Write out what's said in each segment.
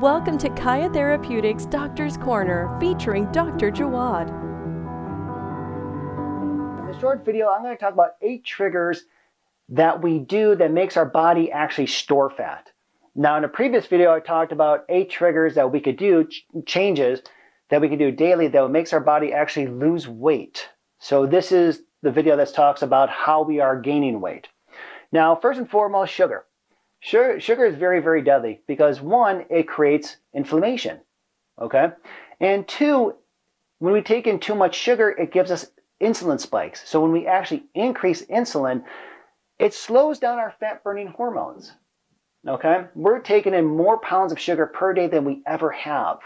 Welcome to Kaya Therapeutics Doctor's Corner, featuring Dr. Jawad. In this short video, I'm going to talk about 8 triggers that we do that makes our body actually store fat. Now, in a previous video, I talked about 8 triggers that we could do, changes that we could do daily that makes our body actually lose weight. So this is the video that talks about how we are gaining weight. Now, first and foremost, sugar. Sugar is very, very deadly because 1, it creates inflammation, okay? And 2, when we take in too much sugar, it gives us insulin spikes. So when we actually increase insulin, it slows down our fat-burning hormones, okay? We're taking in more pounds of sugar per day than we ever have.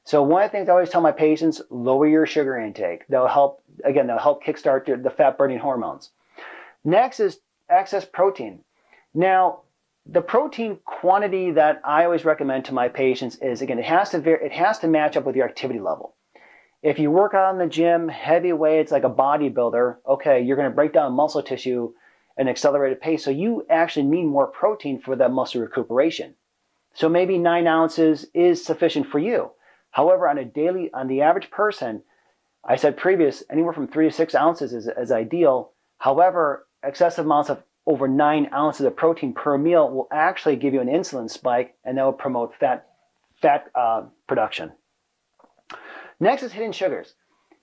So one of the things I always tell my patients, lower your sugar intake. They'll help kickstart the fat-burning hormones. Next is excess protein. Now, the protein quantity that I always recommend to my patients is, again, it has to match up with your activity level. If you work out in the gym, heavy weights like a bodybuilder, okay, you're going to break down muscle tissue at an accelerated pace, so you actually need more protein for that muscle recuperation. So maybe 9 ounces is sufficient for you. However, on the average person, I said previous, anywhere from 3 to 6 ounces is ideal. However, excessive amounts of over 9 ounces of protein per meal will actually give you an insulin spike, and that will promote fat production. Next is hidden sugars.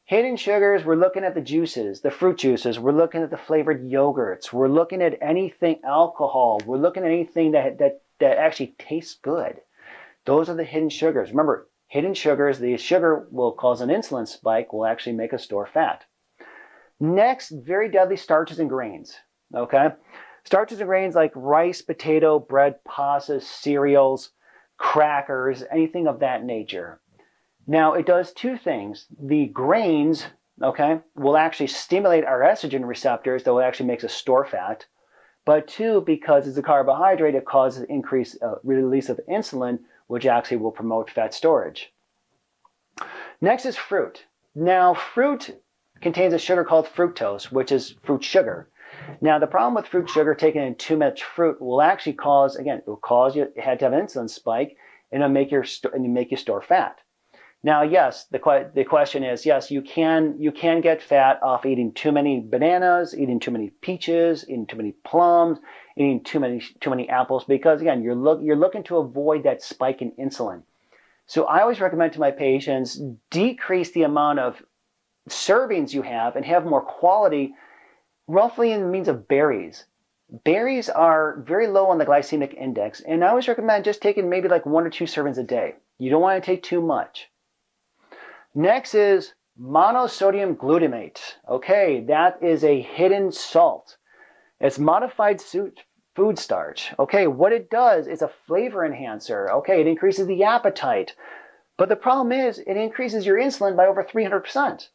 Hidden sugars, we're looking at the juices, the fruit juices. We're looking at the flavored yogurts. We're looking at anything alcohol. We're looking at anything that actually tastes good. Those are the hidden sugars. Remember, hidden sugars, the sugar will cause an insulin spike, will actually make us store fat. Next, very deadly starches and grains. Okay, starches and grains like rice, potato, bread, pastas, cereals, crackers, anything of that nature. Now, it does 2 things. The grains, okay, will actually stimulate our estrogen receptors that will actually make us store fat. But 2, because it's a carbohydrate, it causes increased release of insulin, which actually will promote fat storage. Next is fruit. Now, fruit contains a sugar called fructose, which is fruit sugar. Now, the problem with fruit sugar, taking in too much fruit, will actually cause, again, it will cause you to have an insulin spike, and it'll make you store fat. Now, yes, the question is, yes, you can get fat off eating too many bananas, eating too many peaches, eating too many plums, eating too many apples, because again, you're looking to avoid that spike in insulin. So I always recommend to my patients, decrease the amount of servings you have and have more quality, roughly in the means of berries. Berries are very low on the glycemic index, and I always recommend just taking maybe like 1 or 2 servings a day. You don't want to take too much. Next is monosodium glutamate. Okay, that is a hidden salt. It's modified food starch. Okay, what it does is a flavor enhancer. Okay, it increases the appetite. But the problem is it increases your insulin by over 300%.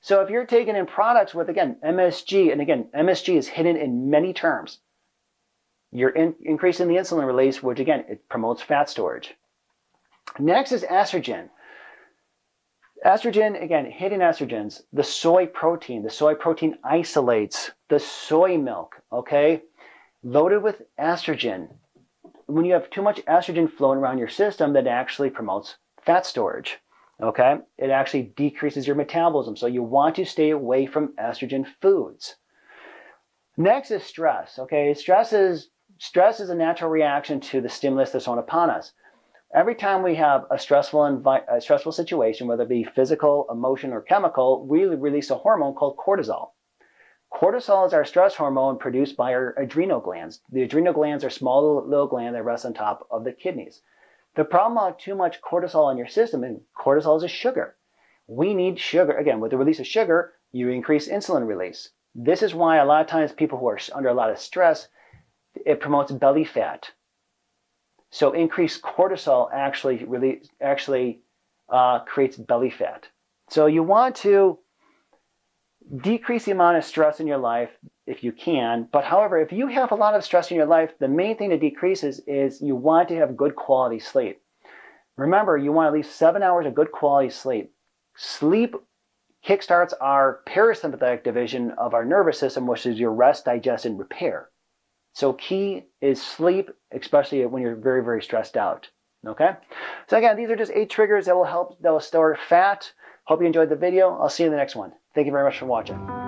So if you're taking in products with, again, MSG, and again, MSG is hidden in many terms, you're increasing the insulin release, which again, it promotes fat storage. Next is estrogen. Estrogen, again, hidden estrogens, the soy protein isolates, the soy milk, okay, loaded with estrogen. When you have too much estrogen flowing around your system, that actually promotes fat storage. Okay, it actually decreases your metabolism, so you want to stay away from estrogen foods. Stress is stress. Okay, stress is a natural reaction to the stimulus that's on upon us. Every time we have a stressful situation, whether it be physical, emotion, or chemical, we release a hormone called cortisol. Cortisol is our stress hormone produced by our adrenal glands. The adrenal glands are small little glands that rest on top of the kidneys. The problem with too much cortisol in your system, and cortisol is a sugar. We need sugar. Again, with the release of sugar, you increase insulin release. This is why a lot of times people who are under a lot of stress, it promotes belly fat. So increased cortisol actually creates belly fat. So you want to decrease the amount of stress in your life if you can. But however, if you have a lot of stress in your life, the main thing to decrease is you want to have good quality sleep. Remember, you want at least 7 hours of good quality sleep. Sleep kickstarts our parasympathetic division of our nervous system, which is your rest, digest, and repair. So key is sleep, especially when you're very, very stressed out. Okay? So again, these are just 8 triggers that will store fat. Hope you enjoyed the video. I'll see you in the next one. Thank you very much for watching.